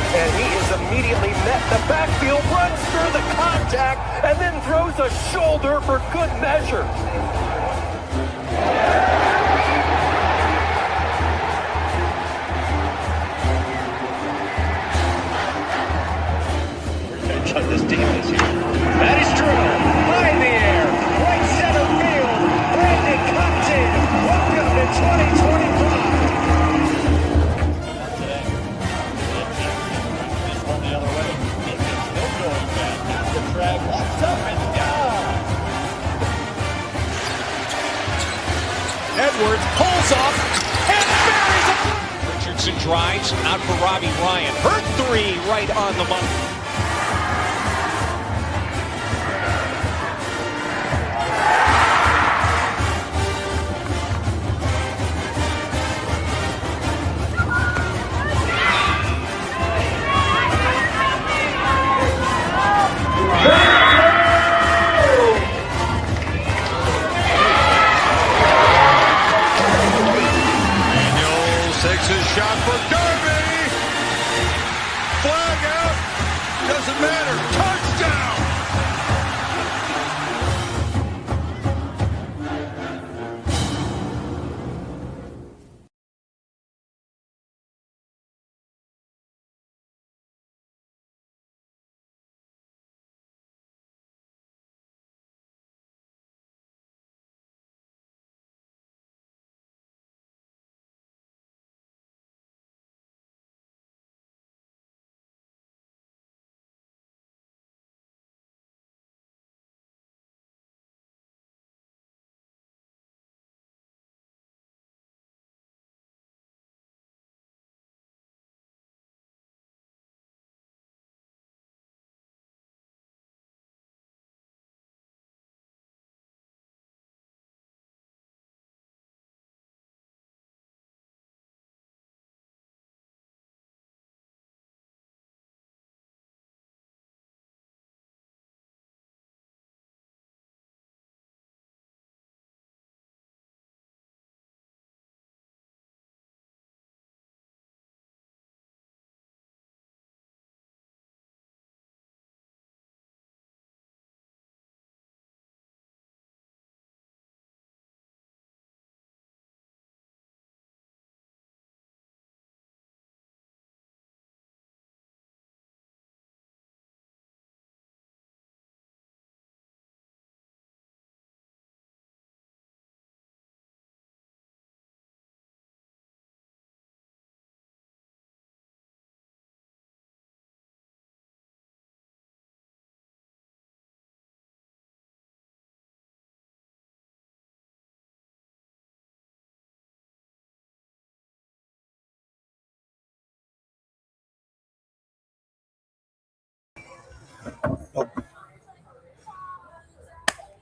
And he is immediately met the backfield, runs through the contact, and then throws a shoulder for good measure. On this team this year. That is true. High in the air. Right center field. Brandon Compton. Welcome to 2025. This one the other way. Still going back. That's the track. Walks up and down. Edwards pulls off and buries it. Richardson drives out for Robbie Ryan. Hurt three right on the money. Takes his shot for Darby. Flag out. Doesn't matter. Touchdown.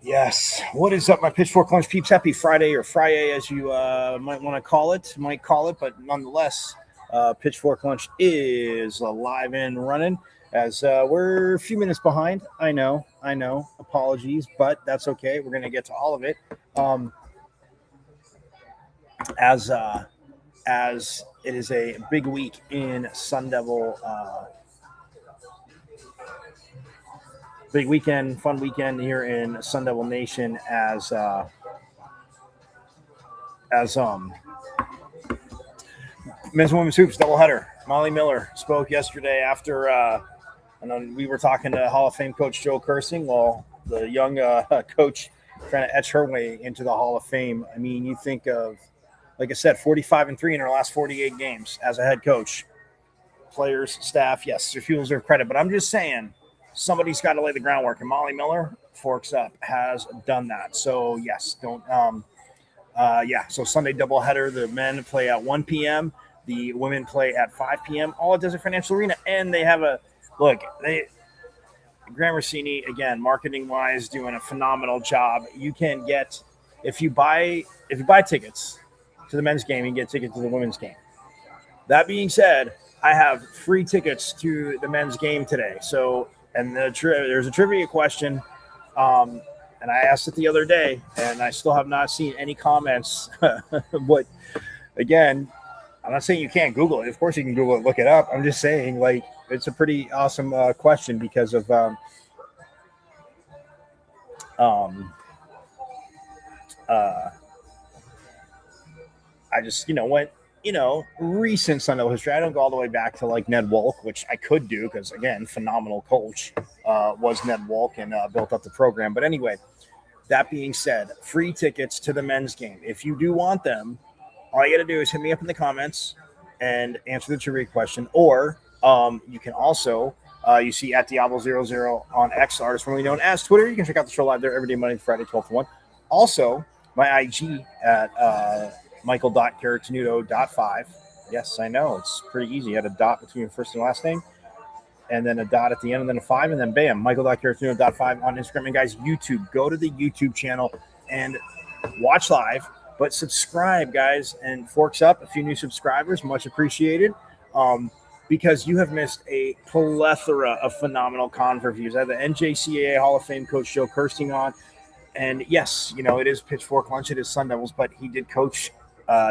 Yes. What is up, my Pitchfork Lunch peeps? Happy Friday, or Friday as you might want to call it. But nonetheless, Pitchfork Lunch is alive and running as we're a few minutes behind. I know. Apologies, but that's okay. We're going to get to all of it. As it is a big week in Sun Devil, big weekend, fun weekend here in Sun Devil Nation as men's and women's hoops doubleheader. Molly Miller spoke yesterday after, and then we were talking to Hall of Fame coach Joe Kersing. Well, the young coach trying to etch her way into the Hall of Fame. I mean, you think of, like I said, 45-3 in her last 48 games as a head coach. Players, staff, yes, their fuels their credit. But I'm just saying, somebody's got to lay the groundwork. And Molly Miller, Forks Up, has done that. So, yes, don't so Sunday doubleheader. The men play at 1 p.m. The women play at 5 p.m. All at Desert Financial Arena. And they have Graham Rossini, again, marketing-wise, doing a phenomenal job. You can get, if you buy tickets to the men's game, you can get tickets to the women's game. That being said, I have free tickets to the men's game today. So, and there's a trivia question, and I asked it the other day, and I still have not seen any comments. But again, I'm not saying you can't Google it. Of course you can Google it, look it up. I'm just saying, like, it's a pretty awesome question because of I just, went, recent Sun Devil history. I don't go all the way back to like Ned Wolk, which I could do because, again, phenomenal coach was Ned Wolk and built up the program. But anyway, that being said, free tickets to the men's game. If you do want them, all you got to do is hit me up in the comments and answer the trivia question. Or you can also, you see at Diablo00 on X, artist formerly known as Twitter. You can check out the show live there every day, Monday to Friday, 12 to 1. Also, my IG at Michael.Caratanudo.5. Yes, I know. It's pretty easy. You had a dot between your first and last name, and then a dot at the end, and then a 5, and then bam, Michael.Caratanudo.5 on Instagram. And guys, YouTube. Go to the YouTube channel and watch live, but subscribe, guys, and Forks Up. A few new subscribers, much appreciated. Because you have missed a plethora of phenomenal con reviews. I have the NJCAA Hall of Fame coach Joe Kersting on. And yes, it is Pitchfork Lunch. It is Sun Devils, but he did coach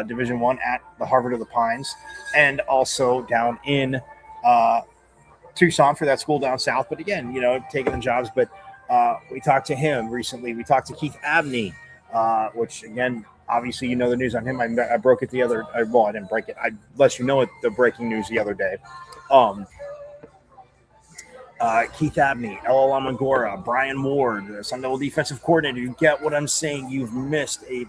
Division I at the Harvard of the Pines and also down in Tucson for that school down south. But again, taking the jobs. But we talked to him recently. We talked to Keith Abney, which, again, obviously the news on him. I broke it I didn't break it. I let you know the breaking news the other day. Keith Abney, Ella Lamagora, Brian Ward, the Sun Devil defensive coordinator. You get what I'm saying. You've missed a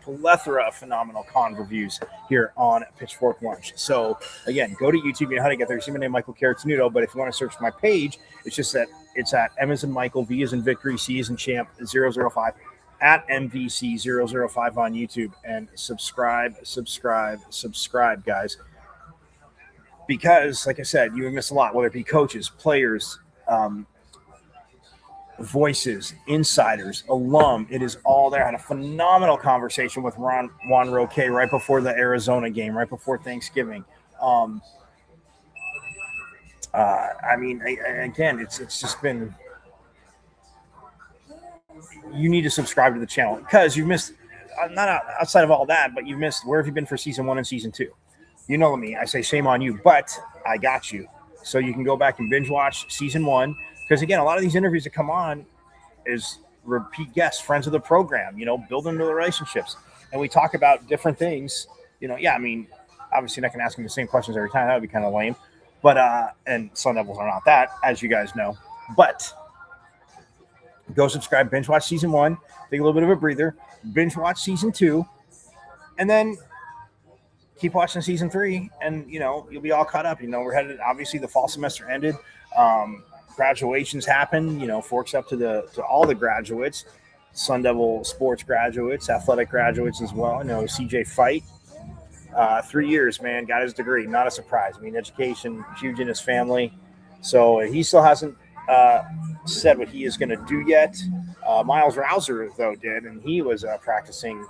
plethora of phenomenal con reviews here on Pitchfork Lunch. So, again, go to YouTube. You know how to get there. You see my name, Michael Caratanudo. But if you want to search my page, it's just that it's at M as in Michael, V as in Victory, C as in Champ, 005, at MVC005 on YouTube. And subscribe, guys. Because, like I said, you would miss a lot, whether it be coaches, players, voices, insiders, alum. It is all there. I had a phenomenal conversation with Juan Roque right before the Arizona game, right before Thanksgiving. Again, it's just been – you need to subscribe to the channel because you've missed – not outside of all that, but you've missed – where have you been for Season 1 and Season 2? You know me. I say shame on you, but I got you. So you can go back and binge watch Season 1. Because, again, a lot of these interviews that come on is repeat guests, friends of the program, building the relationships. And we talk about different things. Obviously not going to ask them the same questions every time. That would be kind of lame. But, and Sun Devils are not that, as you guys know. But go subscribe, binge watch Season 1, take a little bit of a breather, binge watch Season 2, and then keep watching Season 3, and, you'll be all caught up. We're headed, obviously, the fall semester ended. Graduations happen, Forks Up to all the graduates, Sun Devil sports graduates, athletic graduates as well. CJ Fight, 3 years, man, got his degree. Not a surprise. Education, huge in his family. So he still hasn't said what he is going to do yet. Miles Rouser, though, did, and he was practicing.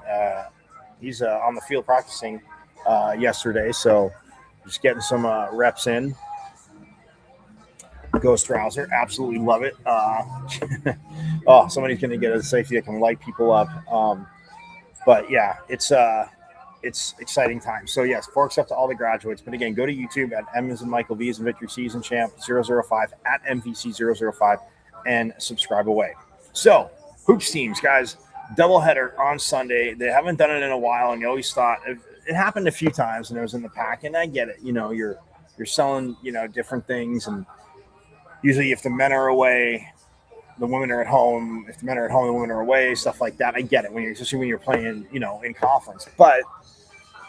He's on the field practicing yesterday, so just getting some reps in. Ghost Rouser, absolutely love it. Oh, somebody's going to get a safety that can light people up. But yeah, it's exciting times. So yes, forks up to all the graduates. But again, go to YouTube at M as in Michael, V as in Victory, C as in Champ 005 at MVC005 and subscribe away. So hoops teams, guys, doubleheader on Sunday. They haven't done it in a while, and you always thought it happened a few times, and it was in the pack. And I get it. You're selling different things, and usually if the men are away, the women are at home. If the men are at home, the women are away. Stuff like that. I get it especially when you're playing, in conference. But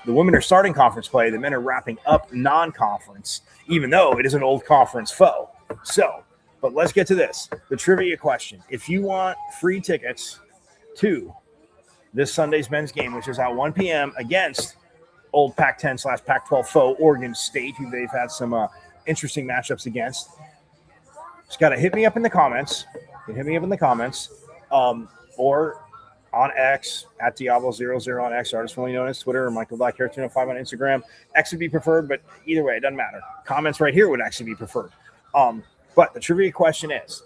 the women are starting conference play. The men are wrapping up non-conference, even though it is an old conference foe. So, but let's get to this. The trivia question. If you want free tickets to this Sunday's men's game, which is at 1 p.m. against old Pac-10/Pac-12 foe Oregon State, who they've had some interesting matchups against, just got to hit me up in the comments. Or on X, at Diablo00 on X, artist formerly known as Twitter, or Michael Black Character 05 on Instagram. X would be preferred, but either way, it doesn't matter. Comments right here would actually be preferred. But the trivia question is,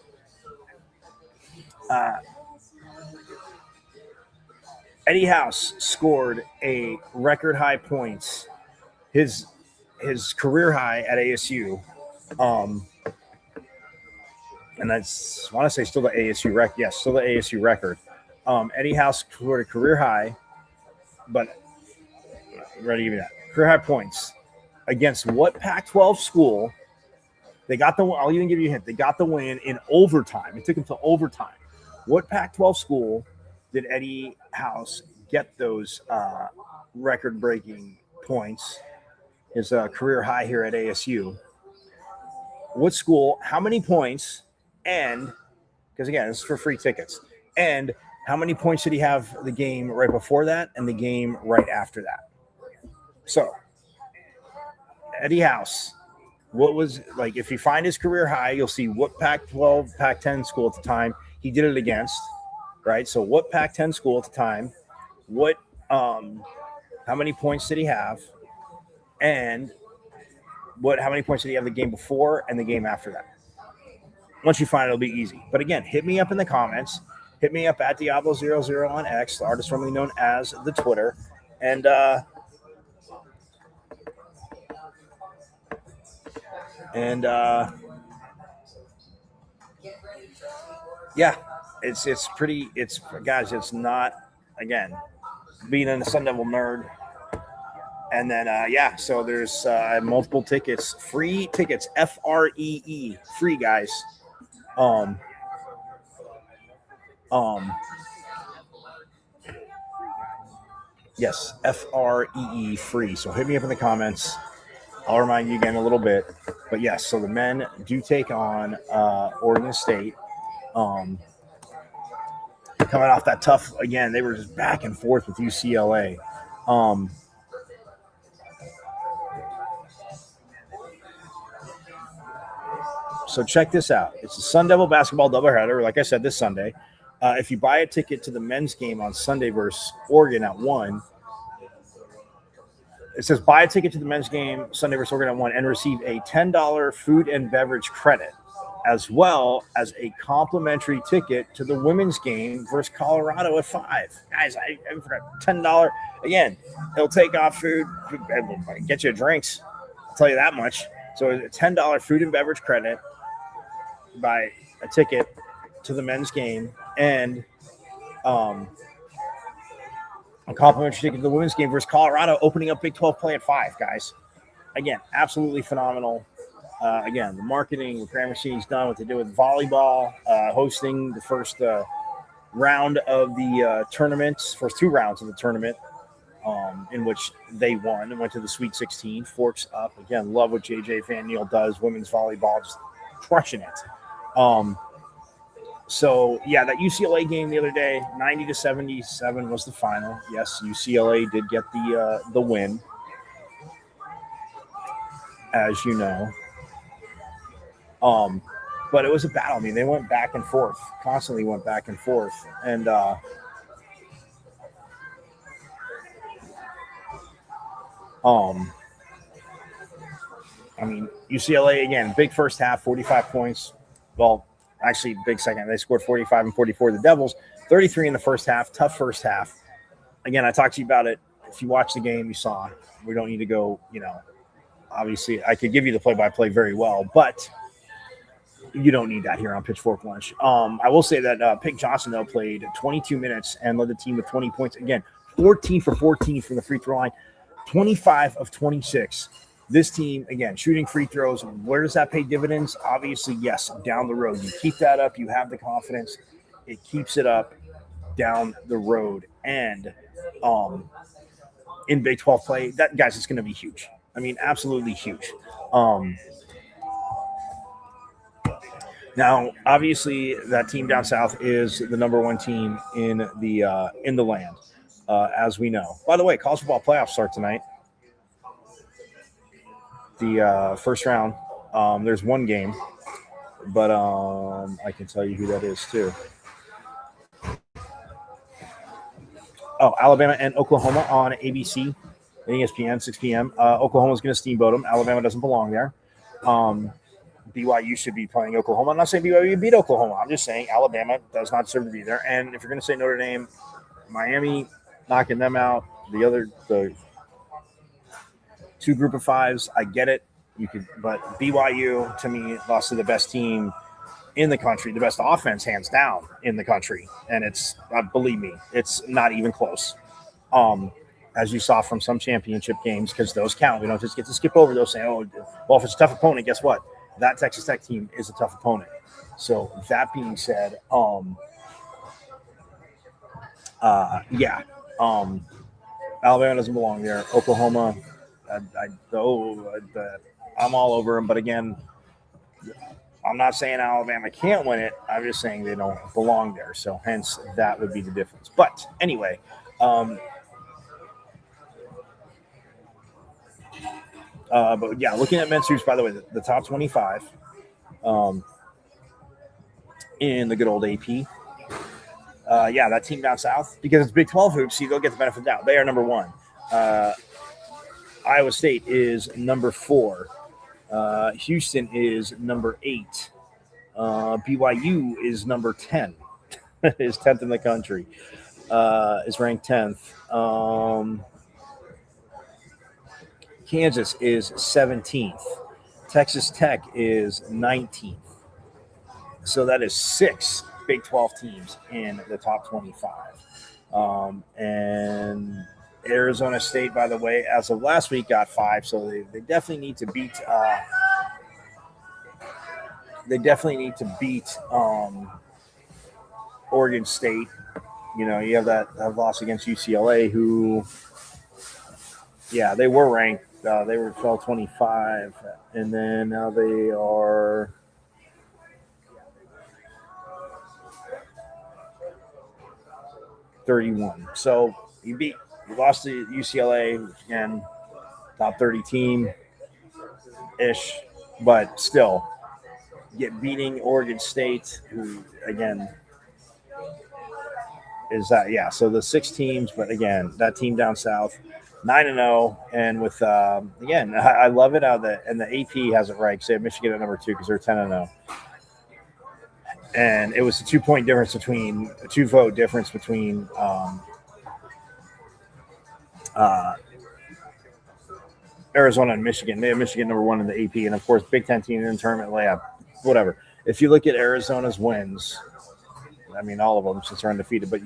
Eddie House scored a record high points, his career high at ASU. And I want to say still the ASU record. Yes, still the ASU record. Eddie House scored a career high, but I'm ready to give you that. Career high points against what Pac-12 school? They got the. I'll even give you a hint. They got the win in overtime. It took them to overtime. What Pac-12 school did Eddie House get those record-breaking points? His career high here at ASU. What school? How many points? And because again, this is for free tickets. And how many points did he have the game right before that and the game right after that? So, Eddie House, what was like? If you find his career high, you'll see what Pac-12, Pac-10 school at the time he did it against, right? So, what Pac-10 school at the time? What? How many points did he have? And how many points did he have the game before and the game after that? Once you find it, it'll be easy. But again, hit me up in the comments. Hit me up at Diablo00 on X, the artist formerly known as the Twitter. And yeah, it's pretty. Guys, it's not, again, being a Sun Devil nerd. And then, so there's multiple tickets, free tickets, FREE, free, guys. Yes, FREE, free. So hit me up in the comments. I'll remind you again a little bit. But yes, so the men do take on Oregon State. Coming off that tough, again, they were just back and forth with UCLA. So check this out. It's a Sun Devil basketball doubleheader, like I said, this Sunday. If you buy a ticket to the men's game on Sunday versus Oregon at 1, it says buy a ticket to the men's game Sunday versus Oregon at 1 and receive a $10 food and beverage credit, as well as a complimentary ticket to the women's game versus Colorado at 5. Guys, I forgot $10. Again, it'll take off food, get you drinks. I'll tell you that much. So a $10 food and beverage credit, buy a ticket to the men's game, and a complimentary ticket to the women's game versus Colorado, opening up Big 12 play at 5, guys. Again, absolutely phenomenal. Again, the marketing with Gramercy's done what they do with volleyball, hosting the first round of the tournaments, first 2 rounds of the tournament, in which they won and went to the Sweet 16. Forks up. Again, love what JJ Van Neal does. Women's volleyball, just crushing it. So, yeah, that UCLA game the other day, 90-77 was the final. Yes, UCLA did get the win, as you know. But it was a battle. I mean, they went back and forth, constantly went back and forth. And I mean, UCLA, again, big first half, 45 points. Well, actually, big second. They scored 45 and 44. The Devils, 33 in the first half. Tough first half. Again, I talked to you about it. If you watch the game, you saw. We don't need to go, obviously, I could give you the play-by-play very well, but you don't need that here on Pitchfork Lunch. I will say that Pig Johnson, though, played 22 minutes and led the team with 20 points. Again, 14 for 14 from the free throw line, 25 of 26. This team, again, shooting free throws. Where does that pay dividends? Obviously, yes, down the road. You keep that up. You have the confidence. It keeps it up down the road. And in Big 12 play, that, guys, it's going to be huge. I mean, absolutely huge. Now, obviously, that team down south is the number one team in the land, as we know. By the way, college football playoffs start tonight. The first round. There's one game, but I can tell you who that is too. Oh, Alabama and Oklahoma on ABC and ESPN, 6 p.m. Oklahoma's going to steamboat them. Alabama doesn't belong there. BYU should be playing Oklahoma. I'm not saying BYU beat Oklahoma. I'm just saying Alabama does not deserve to be there. And if you're going to say Notre Dame, Miami knocking them out, the two group of fives, I get it. But BYU to me lost to the best team in the country, the best offense hands down in the country, and it's believe me, it's not even close. As you saw from some championship games, because those count. We don't just get to skip over those saying, "Oh, well, if it's a tough opponent, guess what? That Texas Tech team is a tough opponent." So that being said, Alabama doesn't belong there. Oklahoma, I'm all over them, but again, I'm not saying Alabama can't win it. I'm just saying they don't belong there. So hence that would be the difference. But anyway, but yeah, looking at men's hoops, by the way, the top 25 in the good old AP. That team down south, because it's Big 12 hoops, so they'll get the benefit of the doubt. They are number one. Iowa State is number 4. Houston is number 8. BYU is number 10. Is 10th in the country. Is ranked 10th. Kansas is 17th. Texas Tech is 19th. So that is 6 Big 12 teams in the top 25. And Arizona State, by the way, as of last week, got 5. So they definitely need to beat. Oregon State. You have that loss against UCLA, who, they were ranked. They were 12-25, and then now they are 31. So you lost to UCLA, again, top 30 team ish, but still beating Oregon State, who again is that so the 6 teams, but again, that team down south 9-0, and with again, I love it how the AP has it right. Say Michigan at number 2 because they're 10-0. And it was a 2-point difference between a 2-vote difference between Arizona and Michigan. They have Michigan number 1 in the AP, and of course, Big Ten team in the tournament layup, whatever. If you look at Arizona's wins, I mean, all of them since they're undefeated, but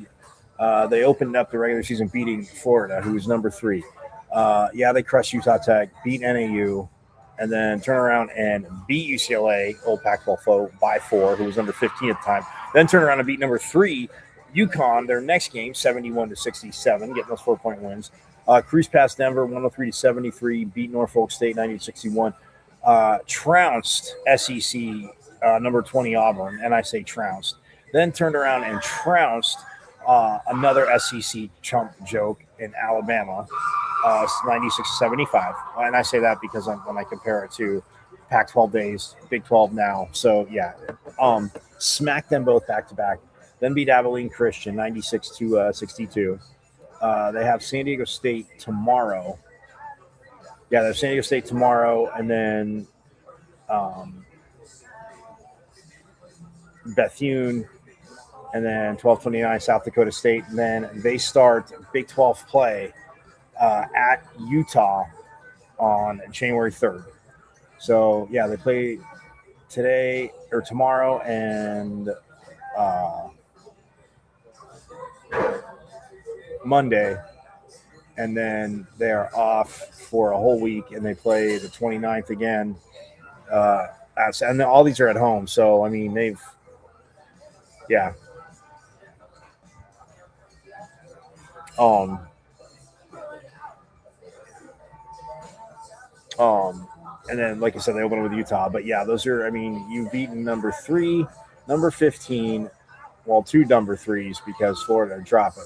they opened up the regular season beating Florida, who was number 3. They crushed Utah Tech, beat NAU, and then turn around and beat UCLA, old Pac-12 foe, by 4, who was number 15 at the time. Then turn around and beat number 3, UConn, their next game, 71-67, getting those 4-point wins. Cruise past Denver, 103-73, beat Norfolk State, 90-61. Trounced SEC, number 20 Auburn, and I say trounced. Then turned around and trounced another SEC chump joke in Alabama, 96-75. And I say that because when I compare it to Pac-12 days, Big 12 now. So, smacked them both back-to-back. Then beat Abilene Christian, 96-62. They have San Diego State tomorrow. Yeah, they're San Diego State tomorrow, and then Bethune, and then 12:29 South Dakota State, and then they start Big 12 play at Utah on January 3rd. So yeah, they play today or tomorrow and Monday, and then they're off for a whole week, and they play the 29th again. And all these are at home, so I mean yeah. And then, like I said, they open with Utah. But yeah, those are, I mean, you've beaten number 3, number 15, well, 2 number 3s because Florida dropped it.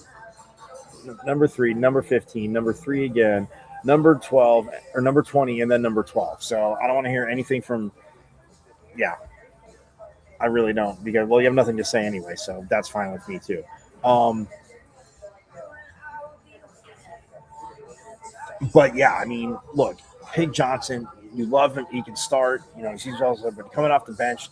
Number 3, number 15, number 3 again, number 12, or number 20, and then number 12. So I don't want to hear anything from, yeah, I really don't, because, well, you have nothing to say anyway, so that's fine with me too. But yeah, I mean, look, Pig Johnson, you love him. He can start. You know, he's also been coming off the bench,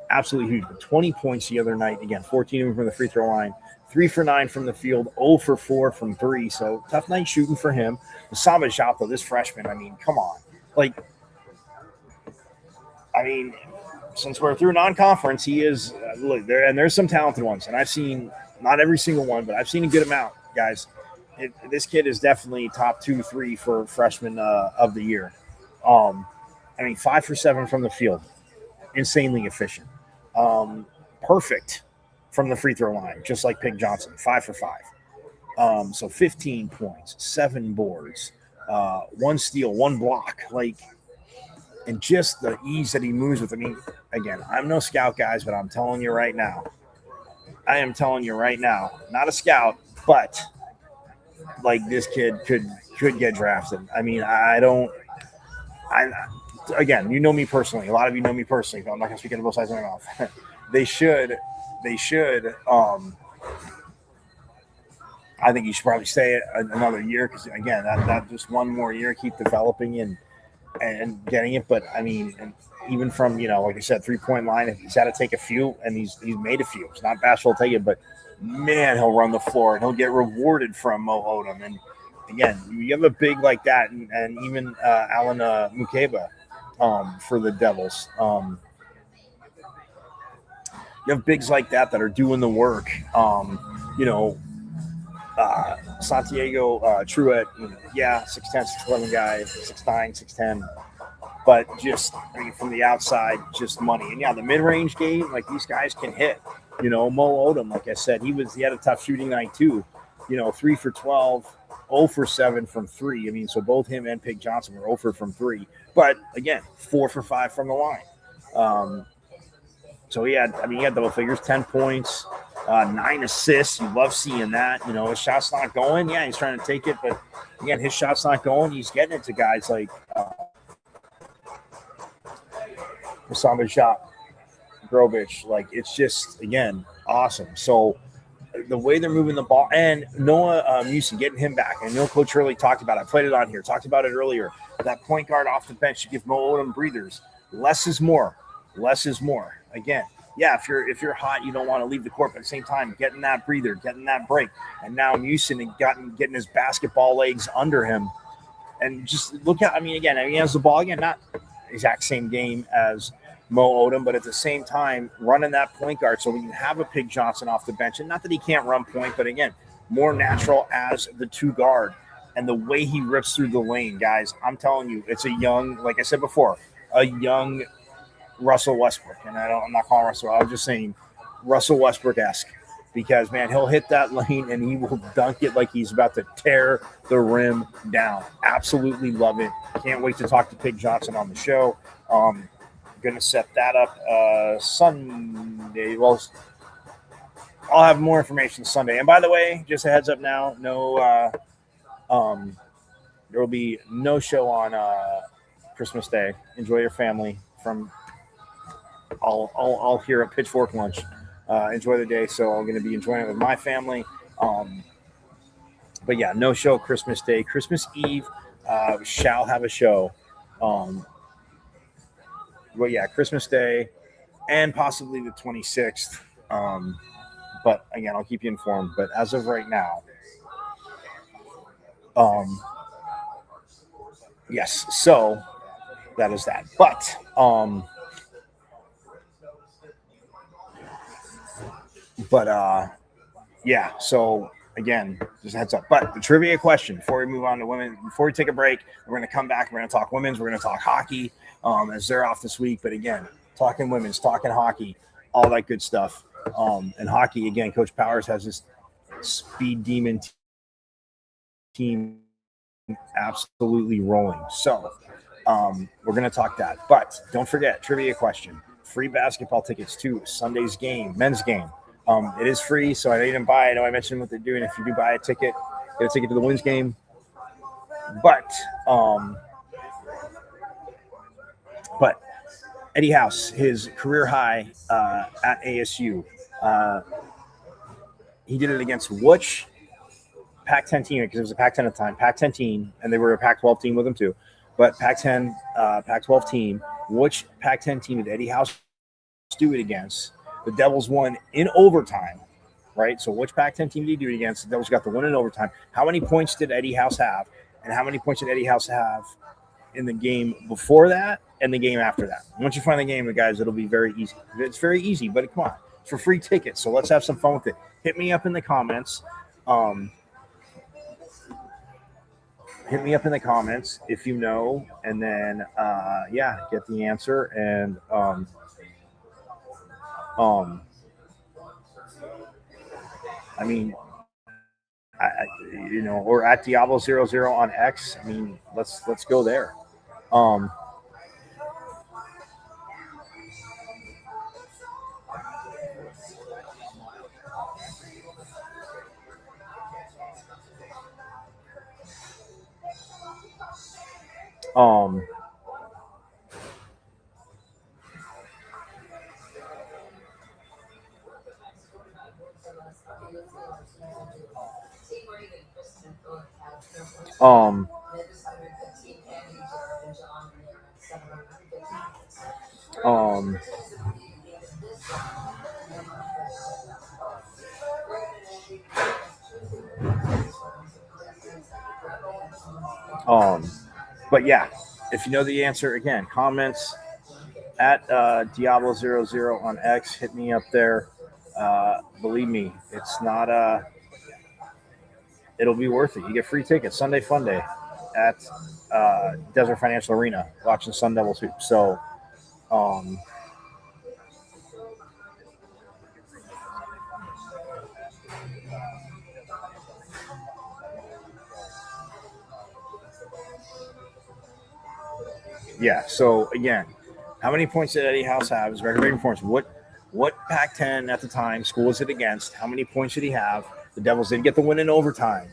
absolutely huge. But 20 points the other night. Again, 14 from the free throw line, 3 for 9 from the field, 0 for 4 from 3. So tough night shooting for him. Osama Shop, though, this freshman, I mean, come on. Like, I mean, since we're through non-conference, he is look there, and there's some talented ones, and I've seen not every single one, but I've seen a good amount, guys. This kid is definitely top 2, 3 for freshman of the year. I mean, 5 for 7 from the field, insanely efficient. Perfect from the free throw line, just like Pig Johnson, 5 for 5. So 15 points, 7 boards, 1 steal, 1 block, like, and just the ease that he moves with. I mean, again, I'm no scout, guys, but I'm telling you right now, not a scout, but like this kid could get drafted. I mean, again, you know me personally. A lot of you know me personally. I'm not going to speak into both sides of my mouth. They should. I think you should probably stay another year because, again, that just one more year, keep developing and getting it. But I mean, and even from, you know, like I said, 3-point line, if he's had to take a few, and he's made a few. It's not bashful to take it, but man, he'll run the floor and he'll get rewarded from Mo Odom. And again, you have a big like that, and even Alan Mukeba for the Devils. You have bigs like that are doing the work. You know, Santiago Truett, yeah, 6'10", 6'11" guy, 6'9", 6'10". But just, I mean, from the outside, just money. And yeah, the mid-range game, like these guys can hit. You know, Mo Odom, like I said, he had a tough shooting night too. You know, 3 for 12, 0 for 7 from 3. I mean, so both him and Pig Johnson were 0 for from 3. But again, 4 for 5 from the line. So he had double figures, 10 points, 9 assists. You love seeing that. You know, his shot's not going. Yeah, he's trying to take it, but again, his shot's not going. He's getting it to guys like Osama Shop, Grovich. Like, it's just, again, awesome. So the way they're moving the ball, and Noah Musin, getting him back. I know Coach Hurley talked about it. I played it on here, talked about it earlier. That point guard off the bench to give Mo Odom breathers. Less is more. Less is more. Again, yeah, if you're hot, you don't want to leave the court, but at the same time, getting that breather, getting that break. And now Musin getting his basketball legs under him. And just look at, he has the ball again, not exact same game as Mo Odom, but at the same time, running that point guard so we can have a Pig Johnson off the bench. And not that he can't run point, but again, more natural as the 2 guard. And the way he rips through the lane, guys, I'm telling you, it's a young, like I said before, a young Russell Westbrook. And I'm not calling Russell, I was just saying Russell Westbrook-esque. Because, man, he'll hit that lane and he will dunk it like he's about to tear the rim down. Absolutely love it. Can't wait to talk to Pig Johnson on the show. Going to set that up Sunday. Well, I'll have more information Sunday. And by the way, just a heads up now, there will be no show on Christmas Day. Enjoy your family. I'll hear at Pitchfork Lunch. Enjoy the day. So I'm going to be enjoying it with my family. But yeah, no show Christmas Day. Christmas Eve, shall have a show. Well, yeah, Christmas Day and possibly the 26th. But again, I'll keep you informed. But as of right now, yes. So that is that. But yeah. So again, just a heads up. But the trivia question before we move on to women, before we take a break, we're going to come back. We're going to talk women's. We're going to talk hockey as they're off this week. But again, talking women's, talking hockey, all that good stuff. And hockey, again, Coach Powers has this speed demon team absolutely rolling. So we're going to talk that. But don't forget, trivia question, free basketball tickets to Sunday's game, men's game. It is free, so I know you didn't buy it. I know I mentioned what they're doing. If you do buy a ticket, get a ticket to the women's game. But Eddie House, his career high at ASU, he did it against which Pac-10 team? Because it was a Pac-10 at the time, Pac-10 team, and they were a Pac-12 team with them too. But Pac-10, Pac-12 team, which Pac-10 team did Eddie House do it against? The Devils won in overtime, right? So which Pac-10 team did he do it against? The Devils got the win in overtime. How many points did Eddie House have? And how many points did Eddie House have in the game before that and the game after that? Once you find the game, guys, it'll be very easy. It's very easy, but come on. It's for free tickets, so let's have some fun with it. Hit me up in the comments. Hit me up in the comments if you know, and then, get the answer. And I mean, or at Diablo00 on X. I mean, let's go there. But yeah, if you know the answer, again, comments at Diablo00 on X. Hit me up there. Believe me, it's not it'll be worth it. You get free tickets, Sunday Fun Day at Desert Financial Arena, watching Sun Devils hoop. So, yeah. So again, how many points did Eddie House have? His record-breaking performance. What Pac-10 at the time school was it against? How many points did he have? The Devils did get the win in overtime.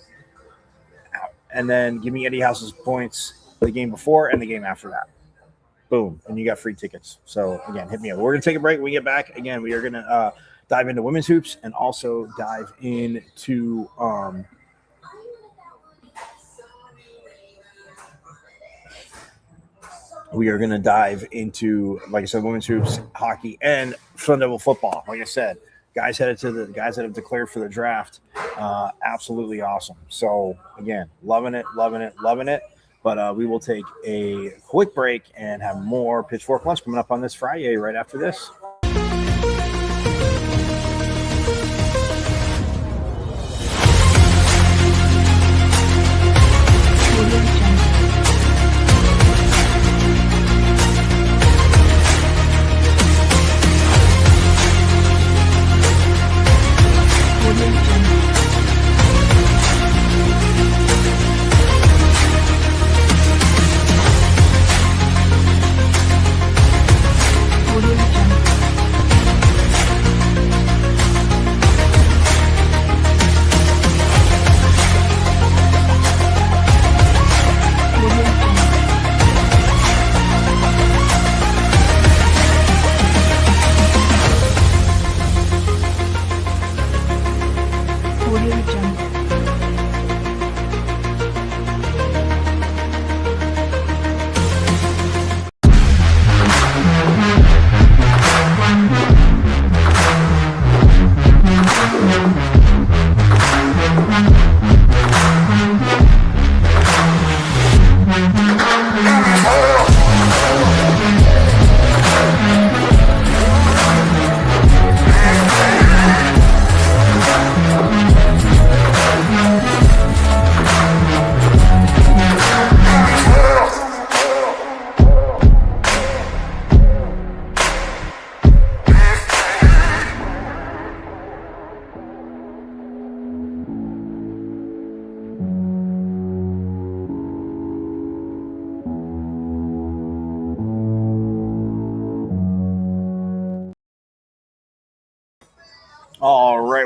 And then give me Eddie House's points the game before and the game after that. Boom. And you got free tickets. So, again, hit me up. We're going to take a break. When we get back, again, we are going to dive into women's hoops and also dive into we are going to dive into, like I said, women's hoops, hockey, and Sun Devil football. Like I said, guys that have declared for the draft, absolutely awesome. So again, loving it. But we will take a quick break and have more Pitchfork Lunch coming up on this Friday right after this. Audio Jungle.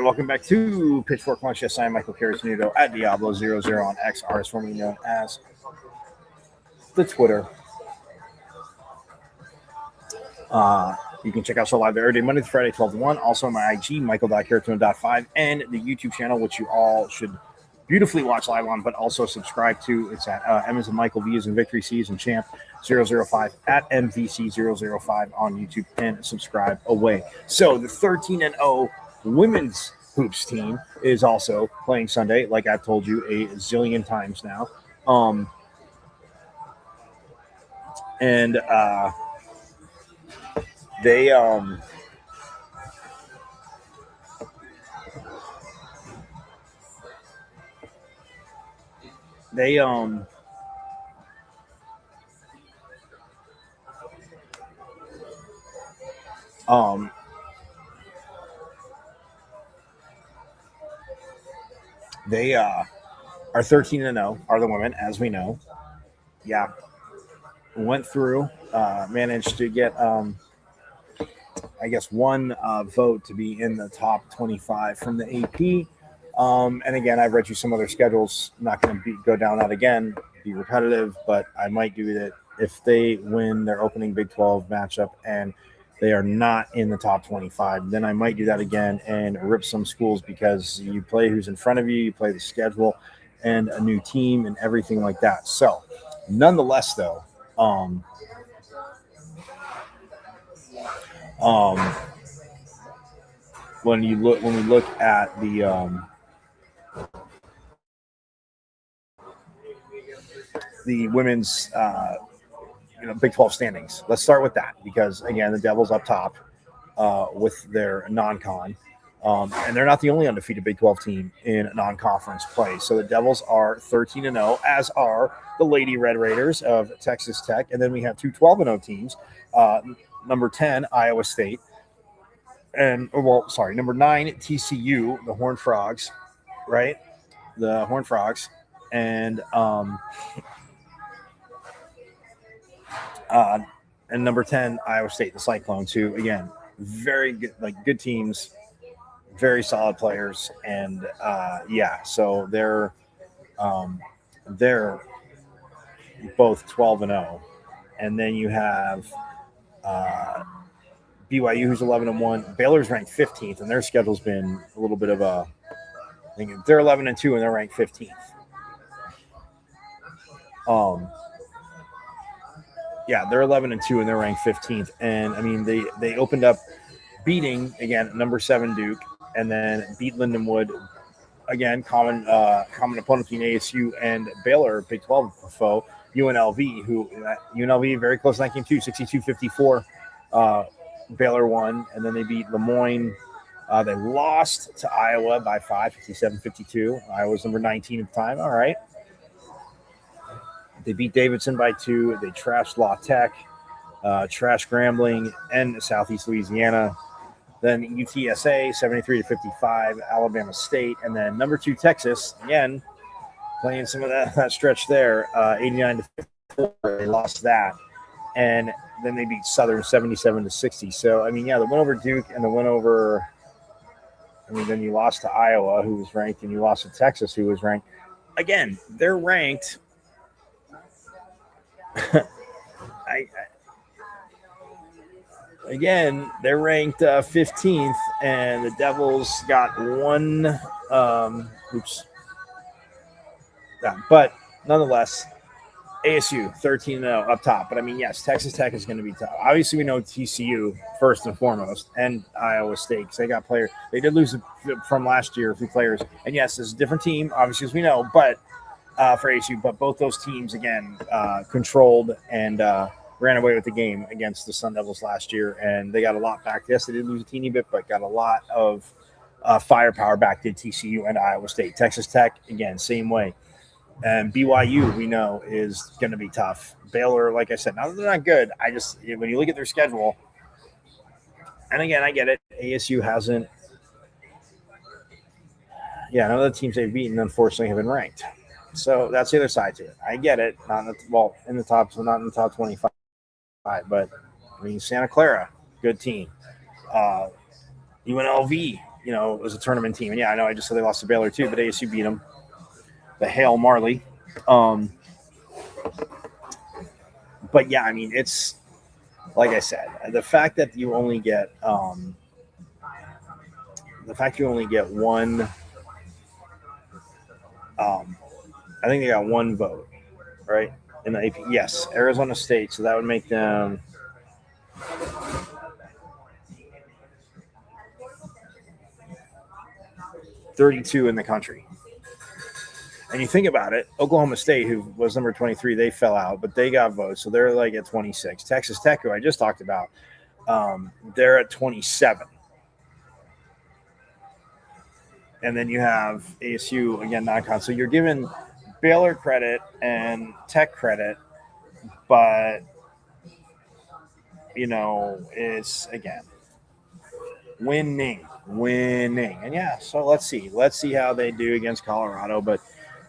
welcome back to Pitchfork Lunch. Yes, I am Michael Carrasnudo at Diablo00 on X, artist formerly known as the Twitter. You can check out Show Live every day, Monday through Friday, 12 to 1. Also on my IG, michael.carrasnudo.5, and the YouTube channel, which you all should beautifully watch live on, but also subscribe to. It's at M as in Michael, V as in Victory, C as in Champ 005 at MVC005 on YouTube, and subscribe away. So the 13-0 women's hoops team is also playing Sunday, like I've told you a zillion times now. They are 13-0, are the women, as we know. Yeah. Went through, managed to get, I guess, one vote to be in the top 25 from the AP. And again, I've read you some other schedules. I'm not going to go down that again, be repetitive, but I might do that if they win their opening Big 12 matchup and they are not in the top 25. Then I might do that again and rip some schools, because you play who's in front of you, you play the schedule and a new team and everything like that. So, nonetheless, though, when we look at the women's Big 12 standings, let's start with that, because again, the Devils up top with their non-con, and they're not the only undefeated Big 12 team in non-conference play. So the Devils are 13-0, as are the Lady Red Raiders of Texas Tech, and then we have two 12-0 teams. Number 10, Iowa State, and number 9, TCU, the Horned Frogs, right? The Horned Frogs, and number 10, Iowa State, the Cyclones, who again, very good, good teams, very solid players, and so they're both 12-0, and then you have BYU, who's 11-1. Baylor's ranked 15th, and their schedule's been a little bit of a thing. They're 11-2, and they're ranked 15th. They're 11-2, and they're ranked 15th. And I mean, they opened up beating again number 7 Duke, and then beat Lindenwood again, common opponent between ASU and Baylor, Big 12 foe. UNLV, who UNLV very close 19-2, 62-54. Baylor won, and then they beat Lemoyne. They lost to Iowa by 5, 57-52. Iowa was number 19 at the time. All right. They beat Davidson by 2. They trashed La Tech, trashed Grambling, and Southeast Louisiana. Then UTSA, 73-55, Alabama State, and then number 2 Texas, again, playing some of that stretch there, 89-54. They lost that, and then they beat Southern 77-60. So I mean, the win over Duke and the win over. I mean, then you lost to Iowa, who was ranked, and you lost to Texas, who was ranked. Again, they're ranked. They're ranked 15th, and the Devils got one. But nonetheless, ASU 13-0 up top. But I mean, yes, Texas Tech is going to be tough. Obviously, we know TCU first and foremost, and Iowa State, because they got players. They did lose from last year a few players, and yes, it's a different team, obviously, as we know. But for ASU, but both those teams again controlled and ran away with the game against the Sun Devils last year, and they got a lot back. Yes, they did lose a teeny bit, but got a lot of firepower back. Did TCU and Iowa State. Texas Tech, again, same way. And BYU, we know, is going to be tough. Baylor, like I said, now they're not good. When you look at their schedule, and again, I get it. ASU hasn't. None of the teams they've beaten, unfortunately, have been ranked. So that's the other side to it. I get it. Not in the top 25. But I mean, Santa Clara, good team. UNLV, it was a tournament team. And yeah, I know I just said they lost to Baylor too, but ASU beat them. The Hail Marley. But yeah, I mean, it's like I said, the fact that you only get one. I think they got one vote, right? In the AP. Yes, Arizona State. So that would make them 32 in the country. And you think about it, Oklahoma State, who was number 23, they fell out, but they got votes. So they're like at 26. Texas Tech, who I just talked about, they're at 27. And then you have ASU, again, non-con. So you're giving Baylor credit and Tech credit, but, it's, again, winning. And, yeah, so let's see how they do against Colorado. But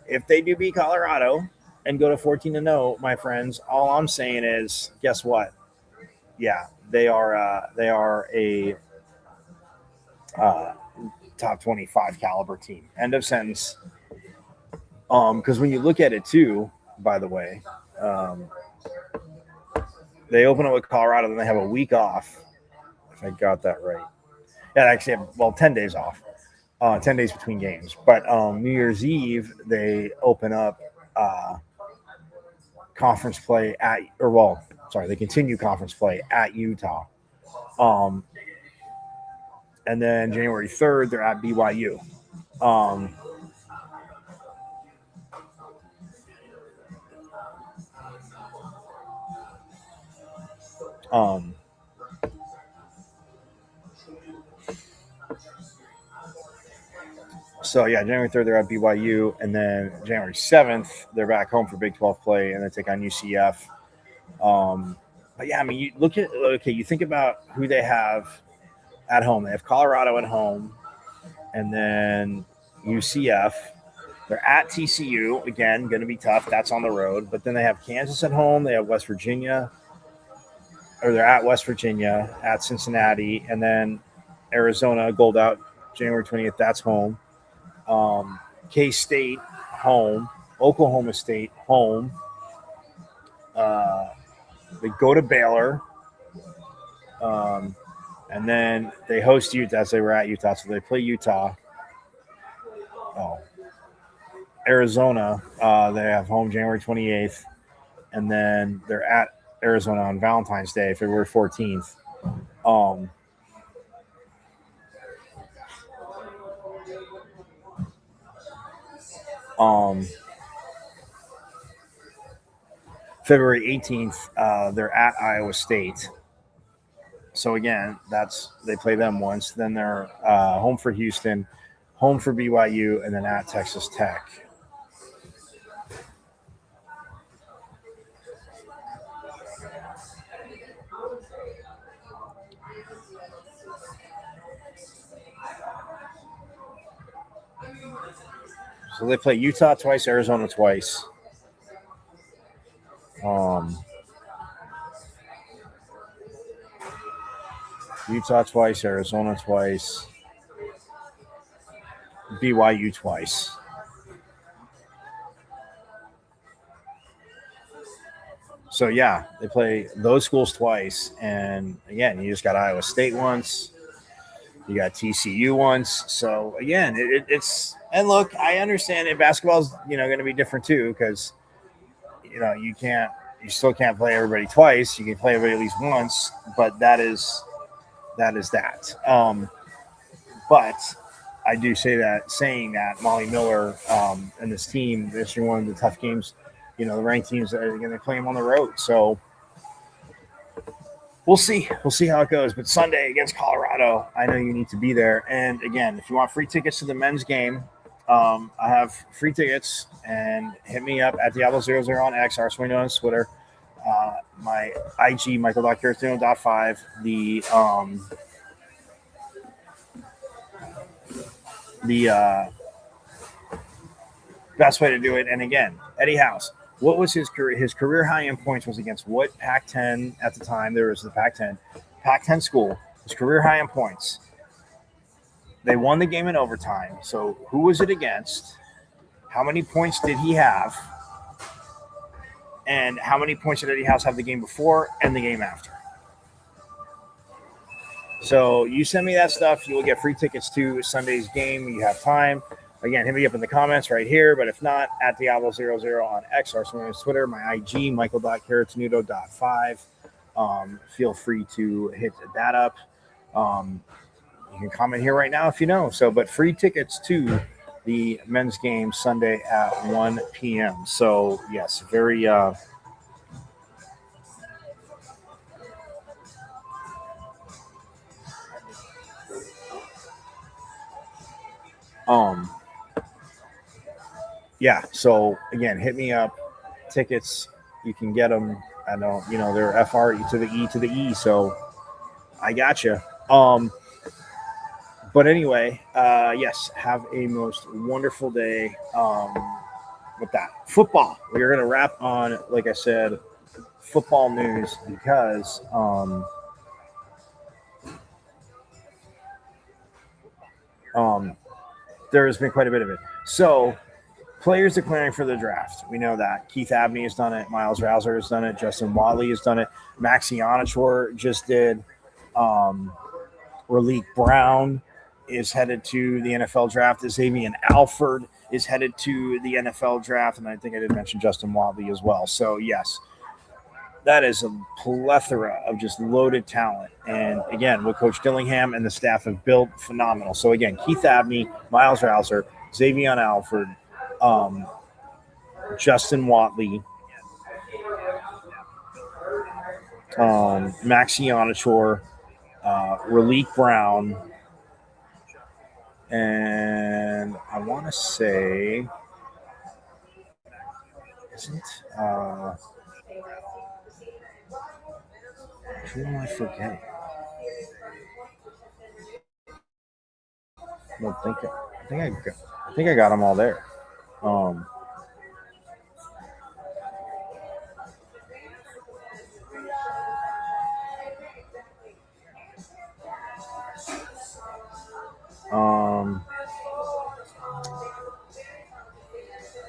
if they do beat Colorado and go to 14-0, my friends, all I'm saying is, guess what? Yeah, they are a top 25 caliber team. End of sentence. Because when you look at it too, by the way, they open up with Colorado, then they have a week off. If I got that right. Yeah, actually, 10 days off. 10 days between games. But New Year's Eve, they open up conference play they continue conference play at Utah. And then January 3rd, they're at BYU. So, yeah, January 3rd, they're at BYU. And then January 7th, they're back home for Big 12 play and then take on UCF. But, yeah, I mean, you think about who they have at home. They have Colorado at home and then UCF. They're at TCU. Again, going to be tough. That's on the road. But then they have Kansas at home. They have West Virginia. Or they're at West Virginia, at Cincinnati. And then Arizona, Gold Out, January 20th. That's home. K-State, home. Oklahoma State, home. They go to Baylor. And then they host Utah as they were at Utah. So they play Utah. Arizona, they have home January 28th. And then they're at Arizona on Valentine's Day, February 14th. February 18th, they're at Iowa State. So again, they play them once. Then they're home for Houston, home for BYU, and then at Texas Tech. So they play Utah twice, Arizona twice. Utah twice, Arizona twice, BYU twice. So, yeah, they play those schools twice. And, again, you just got Iowa State once. You got TCU once. So, again, it's – and, look, I understand that basketball is, going to be different too because, you still can't play everybody twice. You can play everybody at least once, but that is that. But I do saying that Molly Miller and this team, this is one of the tough games, the ranked teams are going to play them on the road. So we'll see. We'll see how it goes. But Sunday against Colorado, I know you need to be there. And again, if you want free tickets to the men's game, I have free tickets and hit me up at Diablo00 on X, Arswino on Twitter. My IG, Michael.Carastino.5. The best way to do it. And again, Eddie House, what was his career? His career high in points was against what Pac-10 at the time? There was the Pac-10 school. His career high in points. They won the game in overtime. So who was it against? How many points did he have? And how many points did Eddie House have the game before and the game after? So you send me that stuff. You will get free tickets to Sunday's game. You have time. Again, hit me up in the comments right here. But if not, at Diablo00 on X or Twitter, my IG, michael.carrotsnudo.5. Feel free to hit that up. You can comment here right now if you know. So, but free tickets to the men's game Sunday at 1 p.m. So, yes, very yeah. So again, hit me up. Tickets, you can get them. I know, they're FR to the E to the E. So I got you. But anyway, yes, have a most wonderful day. With that football, we're going to wrap on, like I said, football news because there has been quite a bit of it. So players declaring for the draft. We know that Keith Abney has done it. Miles Rouser has done it. Justin Watley has done it. Maxi Onachor just did. Raleek Brown is headed to the NFL draft. Xavier Alford is headed to the NFL draft. And I think I did mention Justin Watley as well. So, yes, that is a plethora of just loaded talent. And, again, what Coach Dillingham and the staff have built, phenomenal. So, again, Keith Abney, Miles Rouser, Xavier Alford, Justin Watley, Maxi Onachor, Raleek Brown, and I want to say, who am I forgetting? I think I got them all there.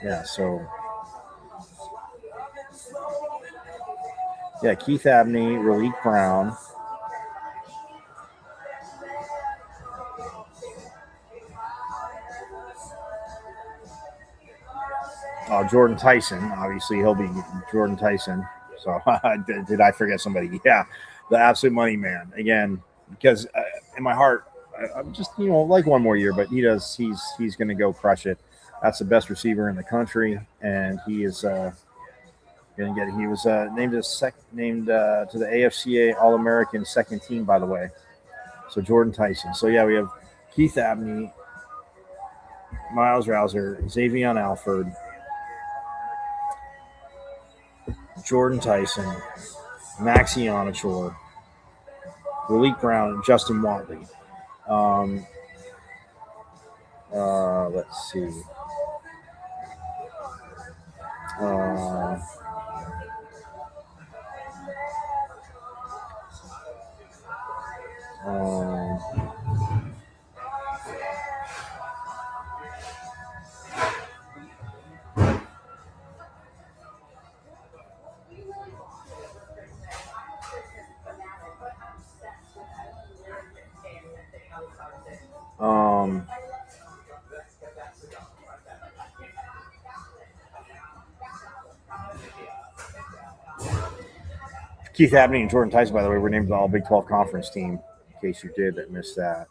Yeah, so yeah, Keith Abney, Raleek Brown, Jordan Tyson. Obviously, he'll be Jordan Tyson. So did I forget somebody? Yeah, the absolute money man again. Because in my heart, I'm just like one more year, but he's going to go crush it. That's the best receiver in the country, and he is going to get it. He was named to the AFCA All-American second team, by the way. So Jordan Tyson. So yeah, we have Keith Abney, Miles Rouser, Xavier Alford, Jordan Tyson, Maxi Onachor, Raleek Brown, and Justin Watley. Let's see. Keith Abney and Jordan Tyson, by the way, were named the All Big 12 Conference team, in case you did miss that.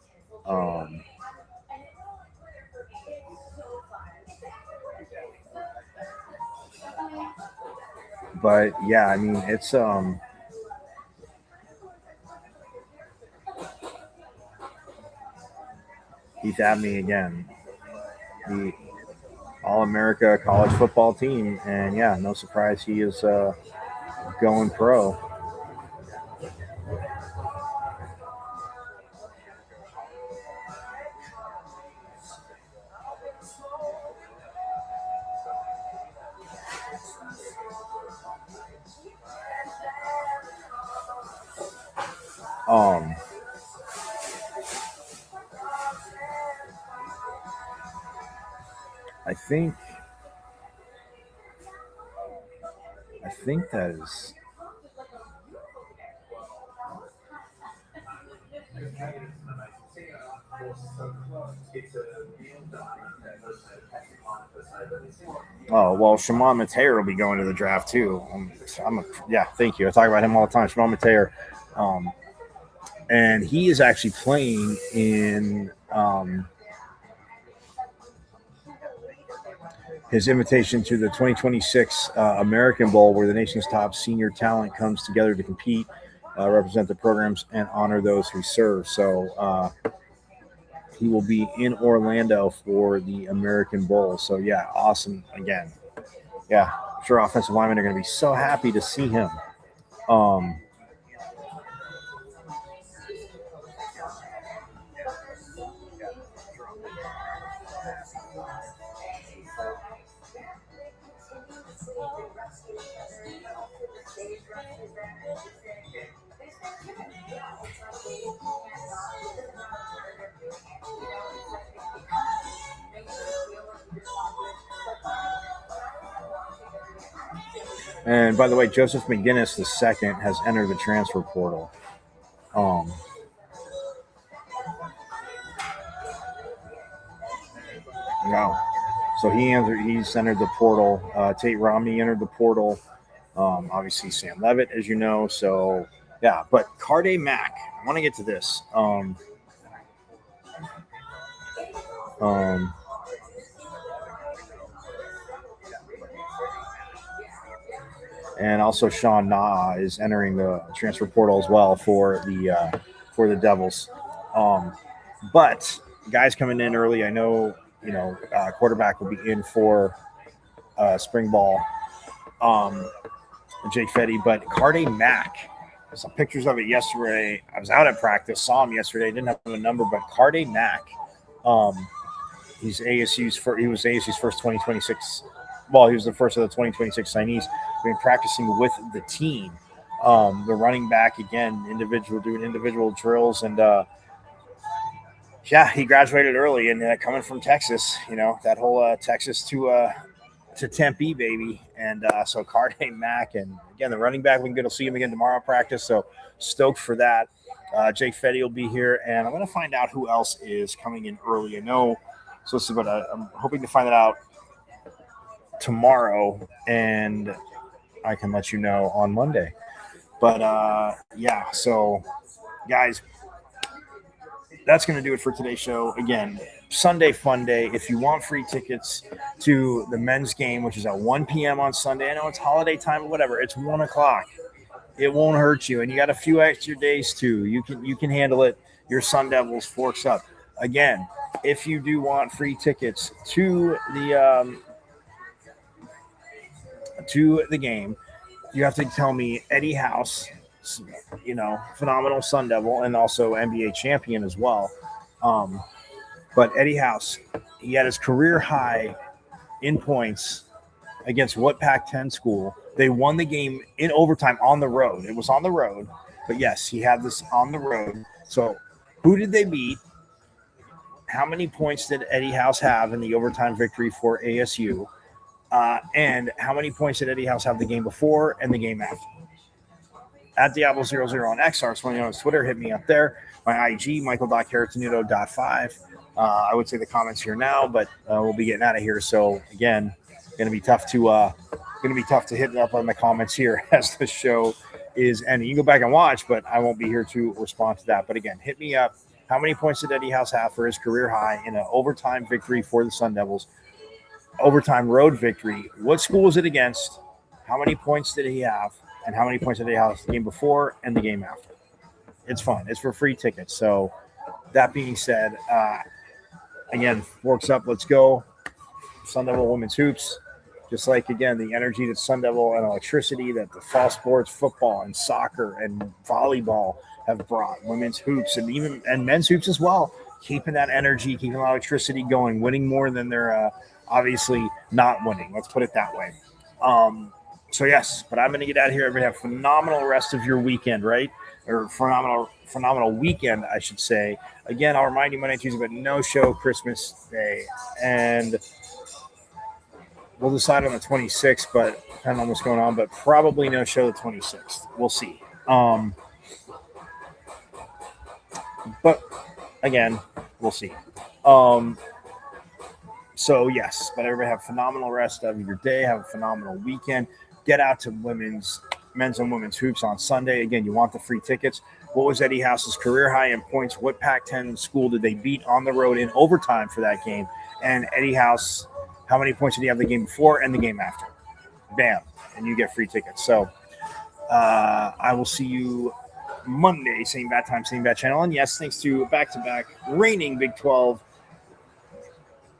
But yeah, I mean, it's Keith Abney again, the All-America college football team, and yeah, no surprise he is going pro. think that is. Oh, well, Shimon Mateer will be going to the draft too. Thank you. I talk about him all the time. Shimon Mateer. And he is actually playing in his invitation to the 2026 American Bowl, where the nation's top senior talent comes together to compete, represent the programs, and honor those who serve. So he will be in Orlando for the American Bowl. So, yeah, awesome. Again, yeah, I'm sure offensive linemen are going to be so happy to see him. And by the way, Joseph McGinnis II has entered the transfer portal. No. So he's entered the portal. Tate Romney entered the portal. Obviously, Sam Levitt, as you know. So, yeah. But Carde Mack, I want to get to this. And also Sean Na is entering the transfer portal as well for the Devils. But guys coming in early, I know, quarterback will be in for spring ball, Jake Fetty, but Carde Mack, some pictures of it yesterday. I was out at practice, saw him yesterday, didn't have a number, but Carde Mack, he was ASU's first 2026. Well, he was the first of the 2026 signees. Been practicing with the team. The running back, again, doing individual drills. And, he graduated early. And coming from Texas, that whole Texas to Tempe, baby. And so Carde Mack. And, again, the running back, we'll see him again tomorrow at practice. So stoked for that. Jake Fetty will be here. And I'm going to find out who else is coming in early. I know. So let's see, but I'm hoping to find that out tomorrow, and I can let you know on Monday. But so guys, that's going to do it for today's show. Again, Sunday fun day. If you want free tickets to the men's game, which is at 1 p.m. on Sunday, I know it's holiday time or whatever, it's 1 o'clock. It won't hurt you, and you got a few extra days too. You can handle it. Your Sun Devils forks up. Again, if you do want free tickets to the game, you have to tell me Eddie House, phenomenal Sun Devil and also NBA champion as well. But Eddie House, he had his career high in points against what Pac-10 school? They won the game in overtime on the road. It was on the road, but yes, he had this on the road. So who did they beat? How many points did Eddie House have in the overtime victory for ASU? And how many points did Eddie House have the game before and the game after? At Diablo00 on X, R20 on Twitter. Hit me up there. My IG, Michael.Caratanudo.5. I would say the comments here now, but we'll be getting out of here. So again, going to be tough to hit up on the comments here as the show is ending. You can go back and watch, but I won't be here to respond to that. But again, hit me up. How many points did Eddie House have for his career high in an overtime victory for the Sun Devils? Overtime road victory. What school was it against? How many points did he have? And how many points did he have the game before and the game after? It's fun. It's for free tickets. So that being said, again, forks up. Let's go. Sun Devil women's hoops. Just like, again, the energy that Sun Devil and electricity that the fall sports, football and soccer and volleyball have brought. Women's hoops and men's hoops as well. Keeping that energy, keeping that electricity going, winning more than they're obviously not winning. Let's put it that way. So yes, but I'm going to get out of here. Everybody have a phenomenal rest of your weekend, right? Or phenomenal weekend, I should say. Again, I'll remind you Monday, Tuesday, but no show Christmas Day. And We'll decide on the 26th, but depending on what's going on, but probably no show the 26th. We'll see. But again, we'll see. So yes, but everybody have a phenomenal rest of your day. Have a phenomenal weekend. Get out to men's and women's hoops on Sunday. Again, you want the free tickets. What was Eddie House's career high in points? What Pac-10 school did they beat on the road in overtime for that game? And Eddie House, how many points did he have the game before and the game after? Bam, and you get free tickets. So I will see you Monday, same bad time, same bad channel. And yes, thanks to back-to-back reigning Big 12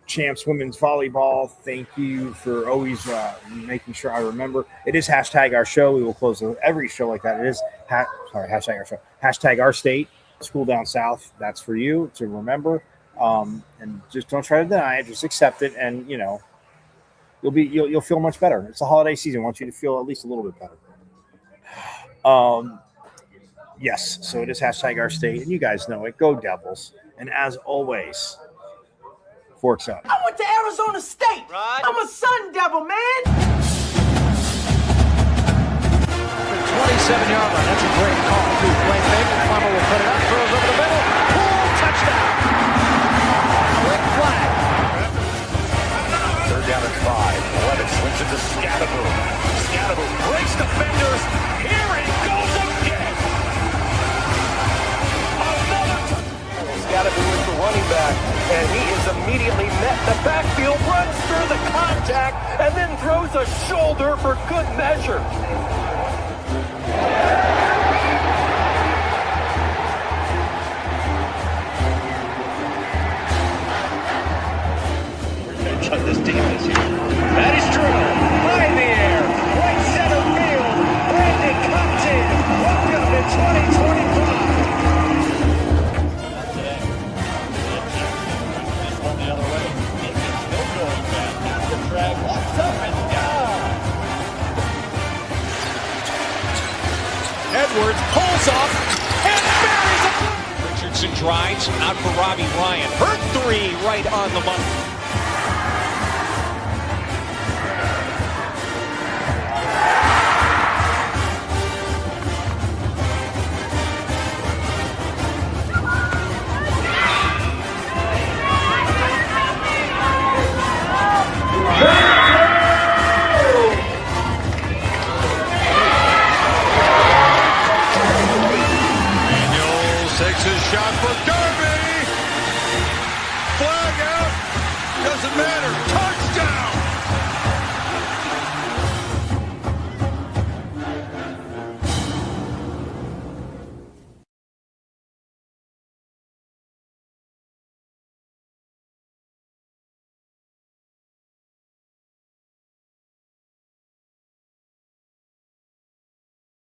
champs women's volleyball. Thank you for always making sure I remember. It is hashtag our show. We will close every show like that. It is hashtag our show. Hashtag our state, school down south. That's for you to remember. And just don't try to deny it. Just accept it, and you'll feel much better. It's the holiday season. I want you to feel at least a little bit better. Yes, so it is hashtag our state, and you guys know it. Go Devils. And as always, forks up. I went to Arizona State. Right. I'm a Sun Devil, man. 27-yard line. That's a great call. Blake Baker, Plummer will put it up, throws over the middle. Poole, touchdown. Quick flag. 3rd down and 5. 11 swings it to Scatterboom. Scatterboom breaks defenders. Here it goes again. Another Scatterboom is the running back, and he is immediately met in the backfield, runs through the contact, and then throws a shoulder for good measure. Shut this defense here. That is true. High in the air. Right center field. Brandon Compton. Welcome to 2025. Just run the other way. Still going back. That's the drag. Walks up and down. Edwards pulls off and buries it. Richardson drives out for Robbie Ryan. Hurt 3 right on the money.